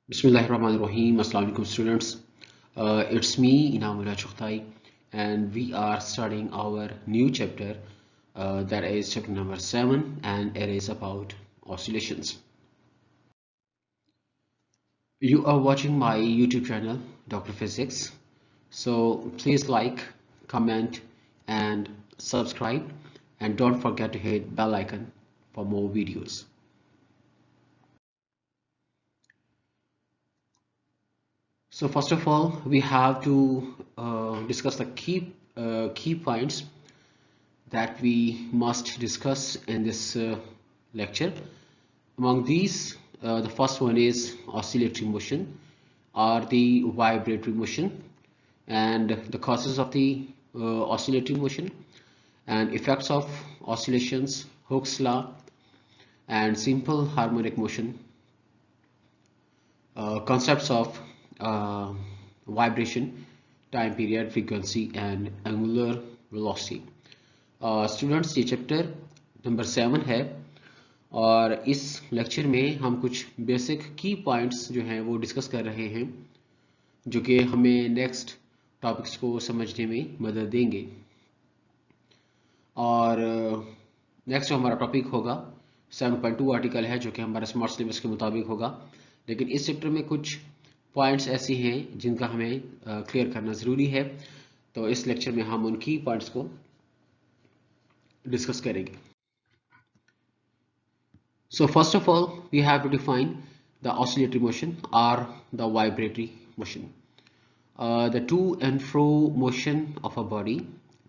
Bismillahirrahmanirrahim. Assalamu alaikum students. It's me Inamullah Chukhtai, and we are starting our new chapter, that is chapter number 7, and it is about oscillations. You are watching my YouTube channel, Dr. Physics. So please like, comment, and subscribe, and don't forget to hit bell icon for more videos. So first of all, we have to discuss the key points that we must discuss in this lecture. Among these, the first one is oscillatory motion or the vibratory motion, and the causes of the oscillatory motion and effects of oscillations, Hooke's law, and simple harmonic motion, concepts of uh, vibration, time period, frequency, and angular velocity. Students ये chapter number 7 है और इस lecture में हम कुछ basic की points जो हैं वो डिस्कस कर रहे हैं जो कि हमें नेक्स्ट टॉपिक्स को समझने में मदद देंगे। और नेक्स्ट जो हमारा टॉपिक होगा 7.2 आर्टिकल है जो कि हमारा स्मार्ट सिलेबस के मुताबिक होगा, लेकिन इस चैप्टर में कुछ पॉइंट्स ऐसी हैं जिनका हमें क्लियर करना ज़रूरी है, तो इस लेक्चर में हम उन की पॉइंट्स को डिस्कस करेंगे। So first of all, we have to define the oscillatory motion or the vibratory motion. The to and fro motion of a body.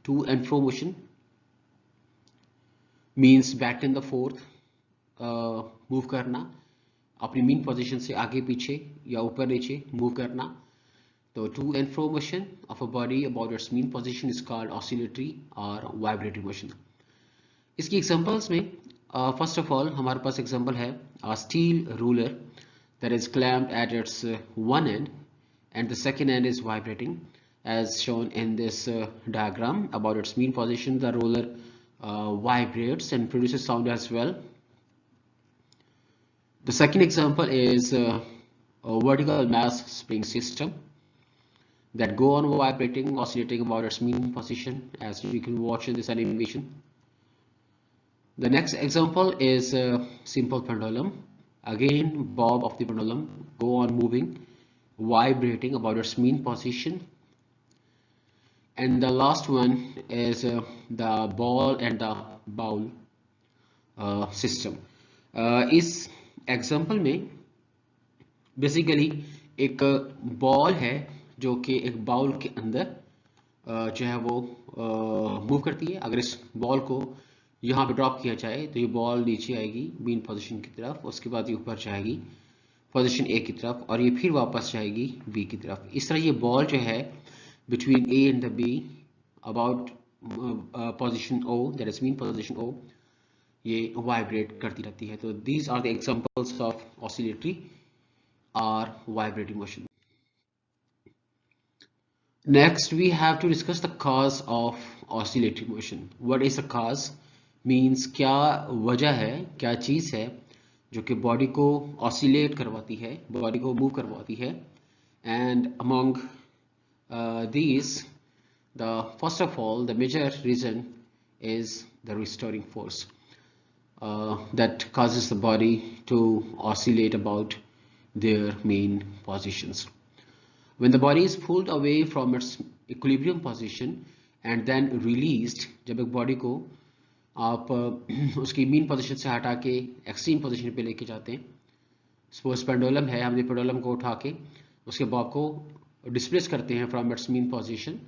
To and fro motion means back and the forth, move करना, अपनी mean position से आगे पीछे या ऊपर नीचे move करना। तो to and fro motion of a body about its mean position is called oscillatory or vibratory motion. इसकी एग्जांपल्स में फर्स्ट ऑफ ऑल हमारे पास एग्जांपल है steel ruler that is clamped at its one and and the second end is vibrating as shown in this diagram. About its mean position, the roller vibrates and produces sound as well. The second example is a vertical mass spring system that go on vibrating, oscillating about its mean position, as you can watch in this animation. The next example is a simple pendulum. Again, bob of the pendulum go on moving, vibrating about its mean position. And the last one is the ball and the bowl system. इस example में basically एक ball है जो कि एक bowl के अंदर जो है वो मूव करती है। अगर इस बॉल को यहाँ पे ड्रॉप किया जाए तो ये बॉल नीचे आएगी मीन पोजीशन की तरफ, उसके बाद ये ऊपर जाएगी पोजीशन ए की तरफ और ये फिर वापस जाएगी बी की तरफ। इस तरह ये बॉल जो है between A and the B about position O, that is mean position O, ये वाइब्रेट करती रहती है। तो these are the examples of oscillatory और vibrating motion. Next, we have to discuss the cause of oscillatory motion. What is the cause? Means क्या वजह है, क्या चीज़ है जो कि बॉडी को ऑसिलेट करवाती है, बॉडी को मूव करवाती है। And among these, the first of all, the major reason is the restoring force that causes the body to oscillate about their main positions. When the body is pulled away from its equilibrium position and then released, जब एक body को आप उसकी mean position से हटा के extreme position पे लेके जाते हैं, सपोज पेंडुलम है, हमने पेंडुलम को उठा के उसके बॉब को डिस्प्लेस करते हैं from its mean position,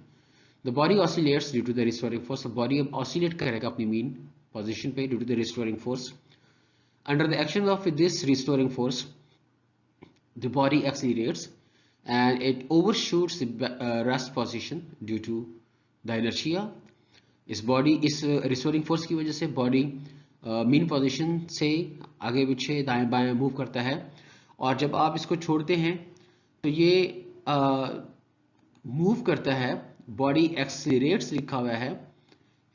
the body oscillates due to the restoring force. Body अब ऑसिलेट करेगा अपनी मीन पोजीशन पे due to the restoring force. Under the action of this restoring force, the body accelerates and it overshoots the rest position due to the inertia. इस body इस restoring force की वजह से body mean position से आगे पीछे दाएं बाएं मूव करता है, और जब आप इसको छोड़ते हैं तो ये मूव करता है, बॉडी एक्सीलरेट्स लिखा हुआ है,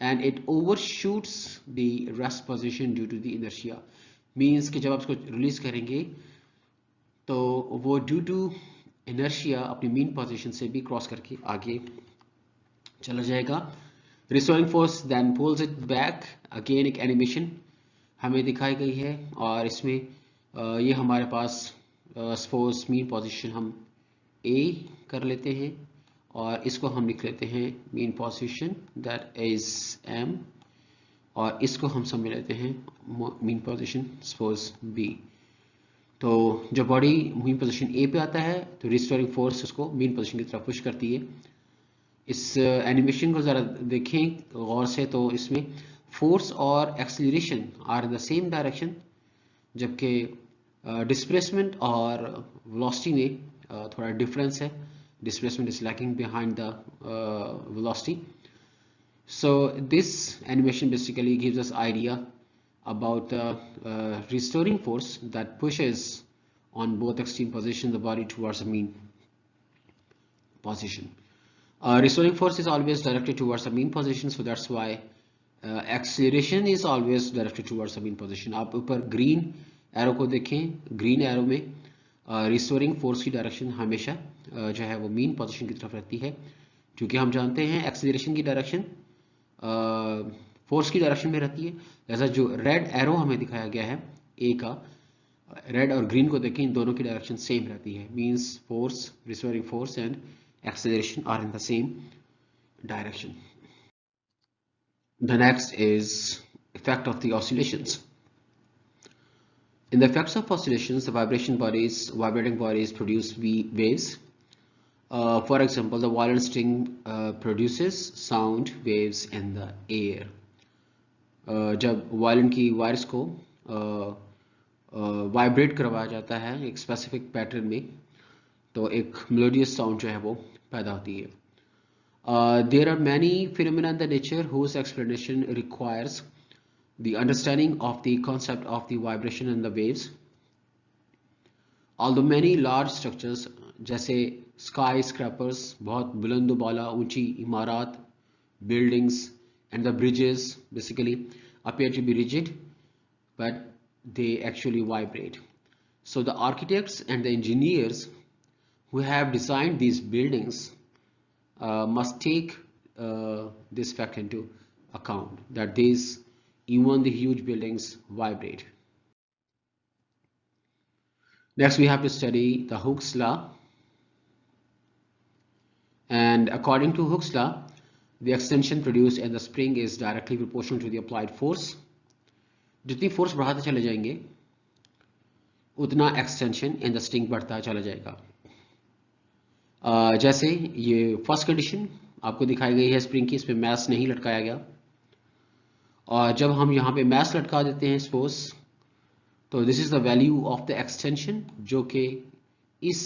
and it overshoots the rest position due to the inertia. Means कि जब आप इसको रिलीज करेंगे तो वो ड्यू टू इनर्शिया अपनी मीन पोजीशन से भी क्रॉस करके आगे चला जाएगा। Restoring force then pulls it back. Again एक एनिमेशन हमें दिखाई गई है और इसमें ये हमारे पास सपोज मीन पोजीशन हम ए कर लेते हैं और इसको हम लिख लेते हैं mean position that is M, और इसको हम समझ लेते हैं मीन पोजीशन सपोज बी। तो जब बॉडी मीन पोजीशन ए पे आता है तो रिस्टोरिंग फोर्स उसको मीन पोजीशन की तरफ पुश करती है। इस एनिमेशन को ज़रा देखें गौर से तो इसमें फोर्स और acceleration are in the same direction, जबकि डिस्प्लेसमेंट और वेलोसिटी में थोड़ा डिफरेंस है। Displacement is lagging behind the velocity. So this animation basically gives us idea about the restoring force that pushes on both extreme positions the body towards the mean position. Restoring force is always directed towards the mean position, so that's why acceleration is always directed towards the mean position. आप ऊपर green arrow को देखें, green arrow में restoring force की direction हमेशा जो है वो mean position की तरफ रहती है, क्योंकि हम जानते हैं acceleration की direction फोर्स की डायरेक्शन में रहती है। जैसा जो रेड एरो हमें दिखाया गया है ए का, रेड और ग्रीन को देखें, इन दोनों की डायरेक्शन सेम रहती है, means force, restoring force and acceleration are in the same direction. The next is effect of the oscillations. In the effects of oscillations, the vibrating bodies produce waves. For example, the violin string produces sound waves in the air. जब violin की wires को vibrate करवाया जाता है एक specific pattern में, तो एक मेलोडियस साउंड जो है वो पैदा होती है। There are many phenomena in the nature whose explanation requires the understanding of the concept of the vibration and the waves. Although many large structures जैसे स्काई स्क्रैपर्स, बहुत बुलंद बाला ऊंची इमारत, buildings and the bridges basically appear to be rigid, but they actually vibrate. So the architects and the engineers who have designed these buildings must take this fact into account, that even the huge buildings vibrate. Next we have to study the Hooke's law. And according to Hooke's law, the extension produced in the spring is directly proportional to the applied force. जितनी force बढ़ाते चले जाएंगे उतना extension in the string बढ़ता चला जाएगा। जैसे ये फर्स्ट कंडीशन आपको दिखाई गई है स्प्रिंग की, इसमें मैस नहीं लटकाया गया, और जब हम यहाँ पे मैस लटका देते हैं सपोज, तो this is the value of the extension जो कि इस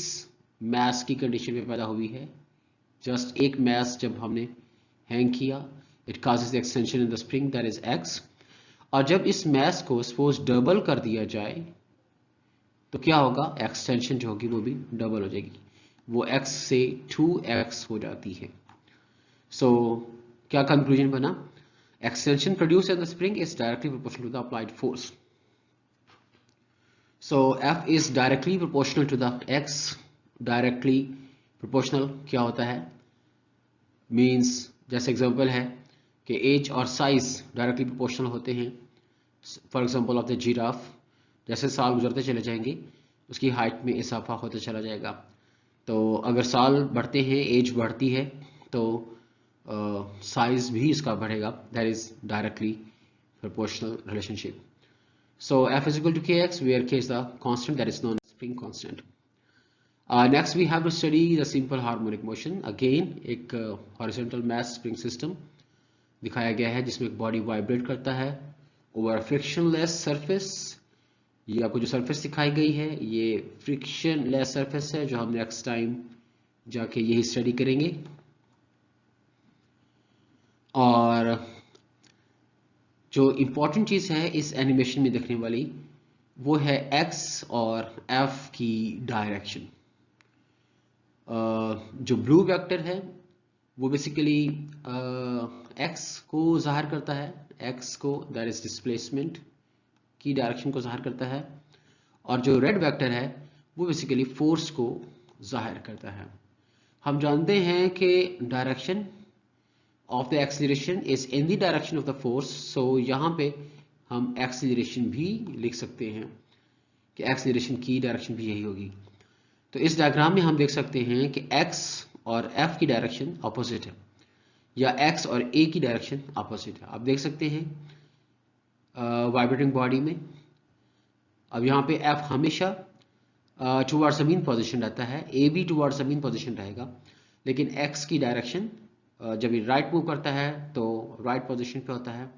मैस की कंडीशन में पैदा हुई है। जस्ट एक मैस जब हमने हैंग किया, it causes the extension in the spring, that is x. और जब इस मैस को सपोज डबल कर दिया जाए तो क्या होगा, एक्सटेंशन जो होगी वो भी डबल हो जाएगी, वो x से 2x हो जाती है। सो क्या कंक्लूजन बना, extension produce in the spring is directly proportional to the applied force. So F is directly proportional to the x। Directly proportional क्या होता है, मीन्स जैसे एग्जांपल है कि एज और साइज डायरेक्टली प्रोपोर्शनल होते हैं। For example of the giraffe, जैसे साल गुजरते चले जाएंगे उसकी हाइट में इजाफा होता चला जाएगा। तो अगर साल बढ़ते हैं, एज बढ़ती है, तो साइज भी इसका बढ़ेगा, that is directly proportional relationship. So F is equal to kx where k is the constant that is known as spring constant. Next we have to study the simple harmonic motion. Again एक horizontal mass spring system दिखाया गया है जिसमें एक body vibrate करता है over frictionless surface. ये आपको जो सरफेस दिखाई गई है ये फ्रिक्शनलेस सरफेस है, जो हम नेक्स्ट टाइम जाके यही स्टडी करेंगे। और जो इम्पोर्टेंट चीज है इस एनिमेशन में देखने वाली वो है x और f की डायरेक्शन। जो ब्लू वेक्टर है वो बेसिकली x को जाहिर करता है, x को दैट इज डिस्प्लेसमेंट की डायरेक्शन को जाहिर करता है, और जो रेड वेक्टर है वो बेसिकली फोर्स को जाहिर करता है। हम जानते हैं कि direction of the acceleration is in the direction of the force, so यहाँ पे हम एक्सीलरेशन भी लिख सकते हैं कि एक्सीलरेशन की डायरेक्शन भी यही होगी। तो इस डायग्राम में हम देख सकते हैं कि x और f की डायरेक्शन अपोजिट है, या x और a की डायरेक्शन अपोजिट है। आप देख सकते हैं वाइब्रेटिंग बॉडी में अब यहाँ पे f हमेशा टुवर्ड्स द मीन पोजीशन रहता है, a भी टुवर्ड्स द मीन पोजीशन रहेगा, लेकिन x की डायरेक्शन जब ये राइट मूव करता है तो राइट पोजीशन पे होता है,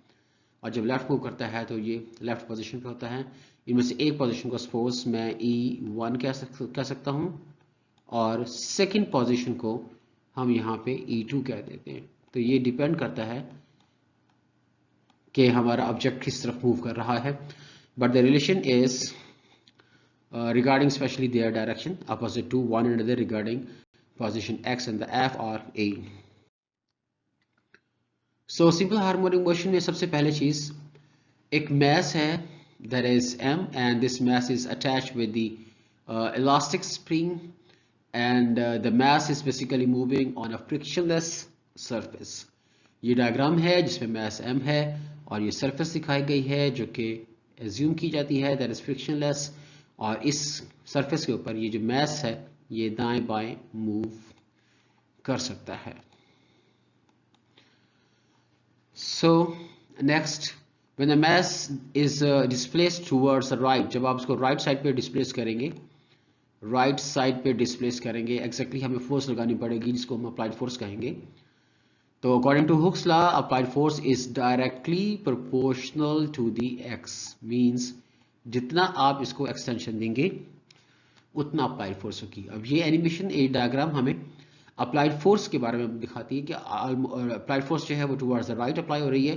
और जब लेफ्ट मूव करता है तो ये लेफ्ट पोजीशन पे होता है। इनमें से एक पोजीशन को सपोज मैं E1 कह सकता हूँ, और सेकंड पोजीशन को हम यहाँ पे E2 कह देते हैं। तो ये डिपेंड करता है कि हमारा ऑब्जेक्ट किस तरफ मूव कर रहा है, but the relation is regarding especially their direction opposite to one another regarding position x and the f or a. So simple harmonic motion में सबसे पहले चीज एक mass है, that is m, and this mass is attached with the elastic spring, and the mass is basically moving on a frictionless surface. ये diagram है जिसमें mass m है और ये surface दिखाई गई है जो कि assume की जाती है that is frictionless, और इस सरफेस के ऊपर ये जो मैस है ये दाएं बाएं मूव कर सकता है। So next, when the mass is displaced towards the right, जब आप इसको राइट साइड पे डिस्प्लेस करेंगे, राइट साइड पे डिस्प्लेस करेंगे, एग्जैक्टली हमें फोर्स लगानी पड़ेगी जिसको हम अप्लाइड फोर्स कहेंगे। तो according to Hooke's law, applied force is directly proportional to the x, means जितना आप इसको एक्सटेंशन देंगे उतना अप्लाइड फोर्स होगी। अब ये एनिमेशन एक डायग्राम हमें अप्लाइड फोर्स के बारे में दिखाती है कि अप्लाइड फोर्स जो है वो टुवर्ड्स द राइट अप्लाई हो रही है,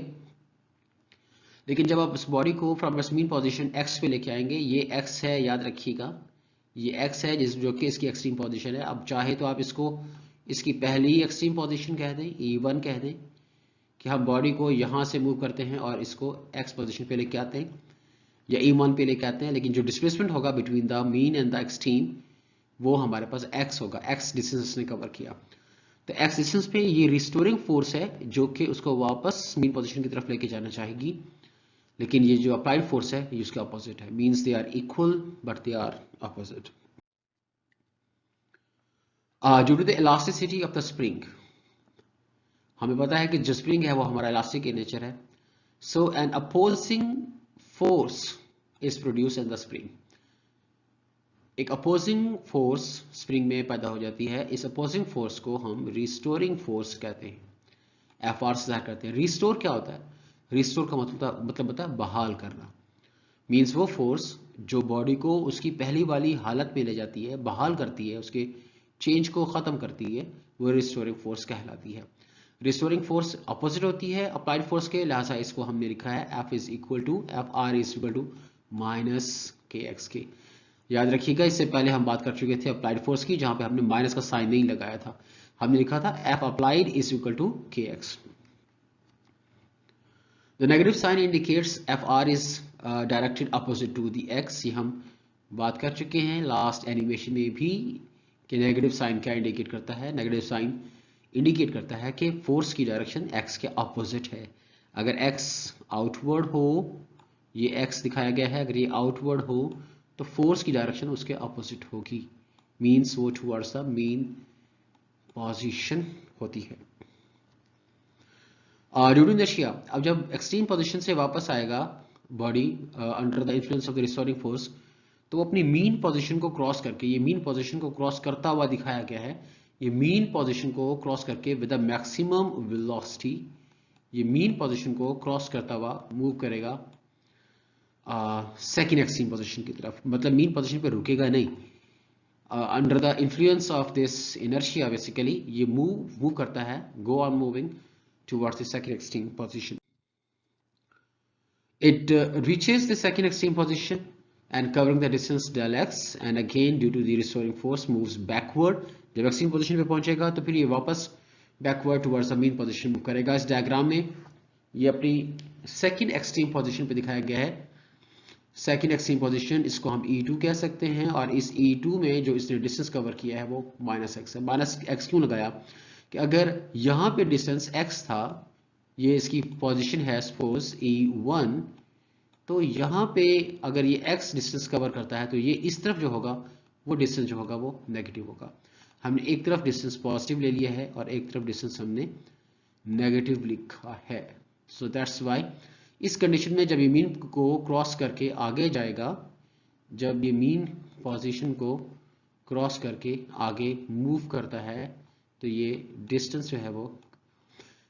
लेकिन जब आप इस बॉडी को from its mean position x पे लेके आएंगे, ये x है, याद रखिएगा ये x है जो कि इसकी एक्सट्रीम पोजीशन है। अब चाहे तो आप इसको इसकी पहली एक्सट्रीम पोजीशन कह दें, E1 कह दें, कि हम बॉडी को यहाँ से मूव करते हैं और इसको x पोजीशन पे लेके आते हैं या E1 पे लेके आते हैं, लेकिन जो डिस्प्लेसमेंट होगा between the mean and the extreme वो हमारे पास x होगा, x डिस्टेंस ने कवर किया। तो x डिस्टेंस पे ये रिस्टोरिंग फोर्स है जो कि उसको वापस मीन पोजीशन की तरफ लेके जाना चाहेगी, लेकिन ये जो अप्लाइड फोर्स है ये उसके अपोजिट है, means they are equal but they are opposite. Due to the elasticity of the spring, हमें पता है कि जो स्प्रिंग है वो हमारा इलास्टिक in नेचर है, so an opposing force is produce in the spring. एक अपोजिंग फोर्स स्प्रिंग में पैदा हो जाती है, इस अपोजिंग फोर्स को हम रिस्टोरिंग फोर्स कहते हैं, एफआर से जाहिर करते हैं। रिस्टोर क्या होता है? रिस्टोर का मतलब होता है बहाल करना, मींस वो फोर्स जो बॉडी को उसकी पहली वाली हालत में ले जाती है, बहाल करती है, उसके चेंज को खत्म करती है, वो रिस्टोरिंग फोर्स कहलाती है। रिस्टोरिंग फोर्स अपोजिट होती है अप्लाइड फोर्स के, लिहाजा इसको हमने लिखा है F is equal to FR is equal to minus KX के। याद रखिएगा इससे पहले हम बात कर चुके थे अप्लाइड फोर्स की, जहां पे हमने माइनस का साइन नहीं लगाया था, हमने लिखा था F applied is equal to KX। The negative sign indicates FR is directed opposite to the X। ये हम बात कर चुके हैं लास्ट एनिमेशन में भी कि नेगेटिव साइन क्या इंडिकेट करता है। नेगेटिव साइन इंडिकेट करता है कि फोर्स की डायरेक्शन x के अपोजिट है। अगर x आउटवर्ड हो, ये x दिखाया गया है, अगर ये आउटवर्ड हो तो फोर्स की डायरेक्शन उसके अपोजिट होगी, मींस वो टुवर्ड्स द मेन पोजीशन होती है। ड्यू टू इनर्शिया, अब जब एक्सट्रीम पोजीशन से वापस आएगा body under the influence of the restoring force, तो वो अपनी मीन पोजीशन को क्रॉस करके, ये मीन पोजीशन को क्रॉस करता हुआ दिखाया गया है, ये मीन पोजीशन को क्रॉस करके विद द मैक्सिमम वेलोसिटी, ये मीन पोजीशन को क्रॉस करता हुआ मूव करेगा सेकंड एक्सट्रीम पोजीशन की तरफ, मतलब मीन पोजीशन पे रुकेगा नहीं। Under the influence of this inertia basically ये मूव करता है, go on moving towards the second extreme position. It reaches the second extreme position and covering the distance del x, and again due to the restoring force moves backward। जब extreme position पे पहुंचेगा तो फिर ये वापस backward towards the mean position move करेगा। इस diagram में ये अपनी सेकंड एक्सट्रीम पोजीशन पे दिखाया गया है, सेकेंड एक्सट्रीम पोजीशन, इसको हम E2 कह सकते हैं, और इस E2 में जो इसने डिस्टेंस कवर किया है वो -x है। -x क्यों लगाया कि अगर यहाँ पे डिस्टेंस x था, ये इसकी पोजीशन है सपोज E1, तो यहाँ पे अगर ये x डिस्टेंस कवर करता है तो ये इस तरफ जो होगा वो डिस्टेंस जो होगा वो नेगेटिव होगा। हमने एक तरफ डिस्टेंस पॉजिटिव ले लिया है और एक तरफ डिस्टेंस हमने नेगेटिव लिखा है। सो दैट्स वाई इस कंडीशन में जब ये मीन को क्रॉस करके आगे जाएगा, जब ये मीन पोजीशन को क्रॉस करके आगे मूव करता है, तो ये डिस्टेंस जो है वो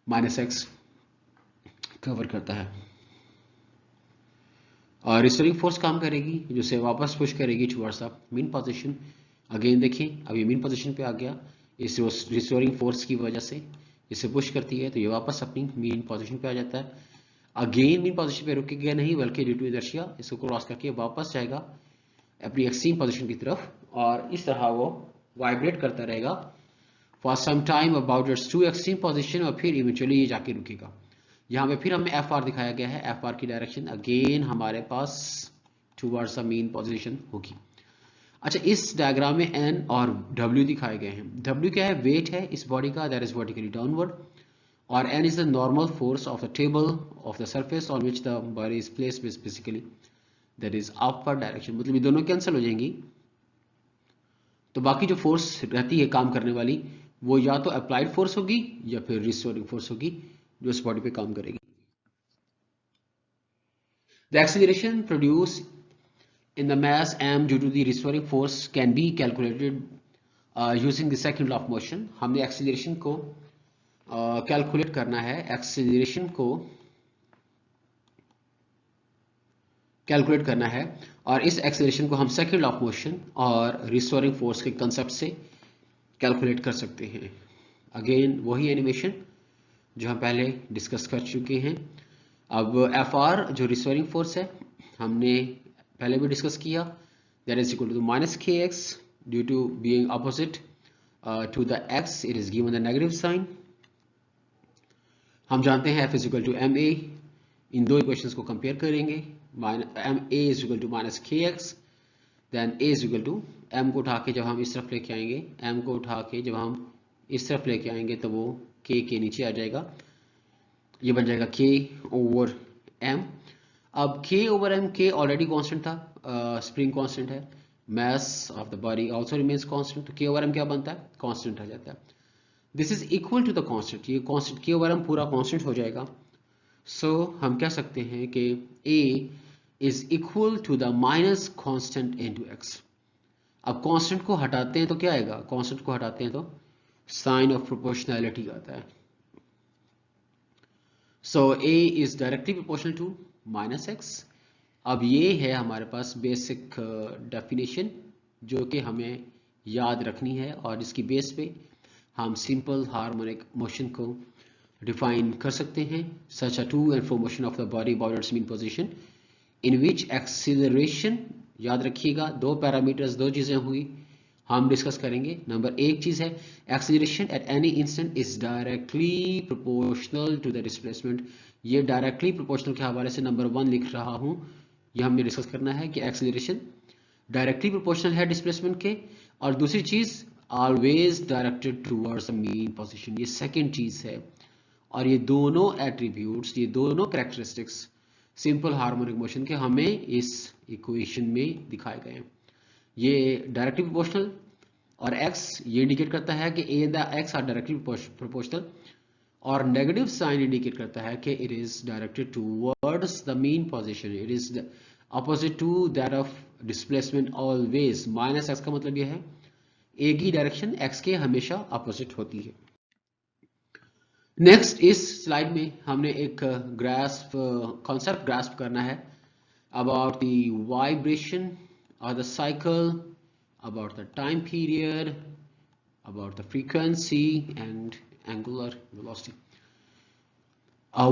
-x कवर करता है। और रिस्टोरिंग फोर्स काम करेगी जो से वापस पुश करेगी towards the mean position. Again देखिए अब ये मीन पोजीशन पे आ गया, इस रिस्टोरिंग फोर्स की वजह से इसे पुश करती है तो ये वापस अपनी मीन पोजीशन पे आ जाता है। अगेन मीन पोजीशन पे रुकेगा नहीं, बल्कि ड्यू टू इनर्शिया इसको क्रॉस करके वापस जाएगा अपनी एक्सट्रीम पोजीशन की तरफ, और इस तरह वो वाइब्रेट करता रहेगा for some time about its two extreme position, और फिर इवेंचुअली ये जाके रुकेगा। यहाँ पे फिर हमें FR दिखाया गया है, FR की डायरेक्शन अगेन हमारे पास टुवर्ड्स द मीन पोजीशन होगी। अच्छा, इस डायग्राम में N और W दिखाए गए हैं। W क्या है? वेट है इस बॉडी का, दैट इज वर्टिकली डाउनवर्ड, और N is the normal force of the table of the surface on which the body is placed with physically, that is upward direction। मतलब ये दोनों कैंसिल हो जाएंगी, तो बाकी जो फोर्स रहती है काम करने वाली वो या तो अप्लाइड फोर्स होगी या फिर रिस्टोरिंग फोर्स होगी जो इस बॉडी पे काम करेगी। The acceleration produced in the mass m due to the restoring force can be calculated using the second law of motion। हमने एक्सीलरेशन को कैलकुलेट करना है, एक्सीलरेशन को कैलकुलेट करना है, और इस एक्सीलरेशन को हम सेकंड लॉ ऑफ मोशन और रिस्टोरिंग फोर्स के कंसेप्ट से कैलकुलेट कर सकते हैं। अगेन वही एनिमेशन जो हम पहले डिस्कस कर चुके हैं। अब FR जो रिस्टोरिंग फोर्स है हमने पहले भी डिस्कस किया, that is equal to -kx due to being opposite to the x, it is given the negative sign. हम जानते हैं F is equal to ma, इन दो इक्वेशंस को कंपेयर करेंगे, ma is equal to -kx, then a is equal to m को उठा के जब हम इस तरफ लेके आएंगे, m को उठा के जब हम इस तरफ लेके आएंगे तो वो k के नीचे आ जाएगा, ये बन जाएगा k ओवर m। अब k over m, k already constant था, स्प्रिंग कांस्टेंट है, mass of the body also remains constant, तो k ओवर m क्या बनता है? कांस्टेंट आ जाता है। This is equal to the constant, ये कांस्टेंट k ओवर m पूरा कांस्टेंट हो जाएगा। सो हम कह सकते हैं कि a is equal to the minus constant into x। अब कांस्टेंट को हटाते हैं तो क्या आएगा? कांस्टेंट को हटाते हैं तो साइन ऑफ प्रोपोर्शनैलिटी आता है। So a is directly proportional to -x। अब ये है हमारे पास बेसिक डेफिनेशन जो कि हमें याद रखनी है, और जिसकी बेस पे हम सिंपल हार्मोनिक मोशन को डिफाइन कर सकते हैं। Such a to and fro motion of the body about its mean position in which acceleration, याद रखिएगा दो पैरामीटर्स, दो चीजें हुई हम डिस्कस करेंगे। नंबर एक चीज है acceleration at any instant is directly proportional to the displacement. ये डायरेक्टली प्रोपोर्शनल के हवाले से नंबर 1 लिख रहा हूं, ये हमने डिस्कस करना है कि एक्सीलरेशन डायरेक्टली प्रोपोर्शनल है डिस्प्लेसमेंट के, और दूसरी चीज always directed towards the mean position, ये सेकंड चीज है। और ये दोनों एट्रीब्यूट्स, ये दोनों कैरेक्टरिस्टिक्स सिंपल हार्मोनिक मोशन के हमें इस इक्वेशन में दिखाए गए हैं। ये डायरेक्टली प्रोपोर्शनल और x ये इंडिकेट करता है कि a the x are directly proportional, और नेगेटिव साइन इंडिकेट करता है कि it is directed towards the mean position, it is opposite to that of displacement always. -x का मतलब यह है a की डायरेक्शन x के हमेशा अपोजिट होती है। नेक्स्ट इस स्लाइड में हमने एक ग्रास्प कॉन्सेप्ट ग्रास्प करना है about the vibration of the cycle, about the time period, about the frequency and angular velocity।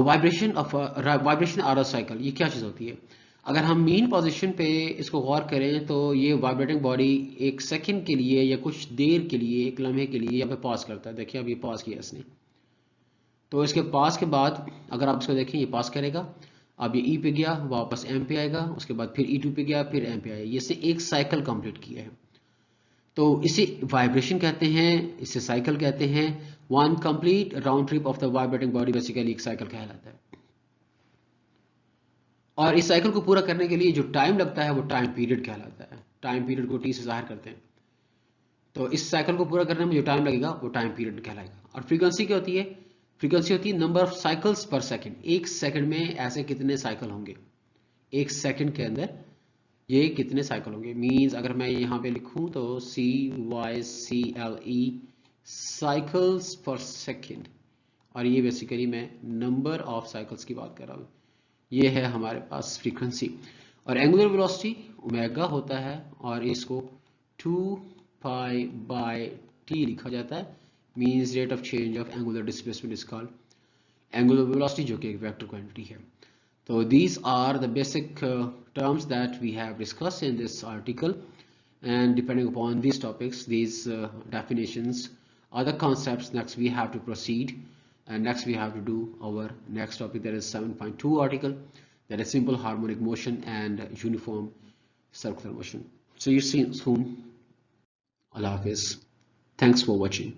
Vibration of vibration are cycle, ये क्या चीज होती है? अगर हम मीन पोजीशन पे इसको गौर करें तो ये वाइब्रेटिंग बॉडी एक सेकंड के लिए या कुछ देर के लिए, एक लम्हे के लिए यहाँ पे पॉज करता है। देखिए अब ये पॉज किया इसने, तो इसके पास के बाद अगर आप इसको देखें ये पास करेगा, अब ये E पे गया, वापस M पे आएगा, उसके बाद फिर E2 पे गया, फिर M पे आया, ये से एक साइकिल कंप्लीट किया है। तो इसे वाइब्रेशन कहते हैं, इसे साइकिल कहते हैं। One complete round trip of the vibrating body basically एक साइकिल कहलाता है। और इस साइकिल को पूरा करने के लिए जो टाइम लगता है वो टाइम पीरियड कहलाता है। टाइम पीरियड को T से जाहिर करते हैं। तो इस साइकिल को पूरा करने में जो टाइम लगेगा वो टाइम पीरियड कहलाएगा। और फ्रीक्वेंसी क्या होती है? फ्रीक्वेंसी होती है नंबर ऑफ साइकिल्स पर सेकंड। एक सेकंड में ऐसे कितने साइकिल होंगे, एक सेकंड के अंदर ये कितने साइकिल होंगे। मींस अगर मैं यहाँ पे लिखूं तो CYCLE साइकिल्स पर सेकंड, और ये बेसिकली मैं नंबर ऑफ साइकिल्स की बात कर रहा हूँ। ये है हमारे पास फ्रीक्वेंसी। और एंगुलर वेलोसिटी ओमेगा होता है, और इसको 2π/t लिखा जाता है। Means rate of change of angular displacement is called angular velocity, जो कि एक वेक्टर क्वांटिटी है। So these are the basic terms that we have discussed in this article, and depending upon these topics, these definitions are the concepts. Next we have to proceed, and next we have to do our next topic, that is 7.2 article, that is simple harmonic motion and uniform circular motion. See you soon. Allah Hafiz. Thanks for watching.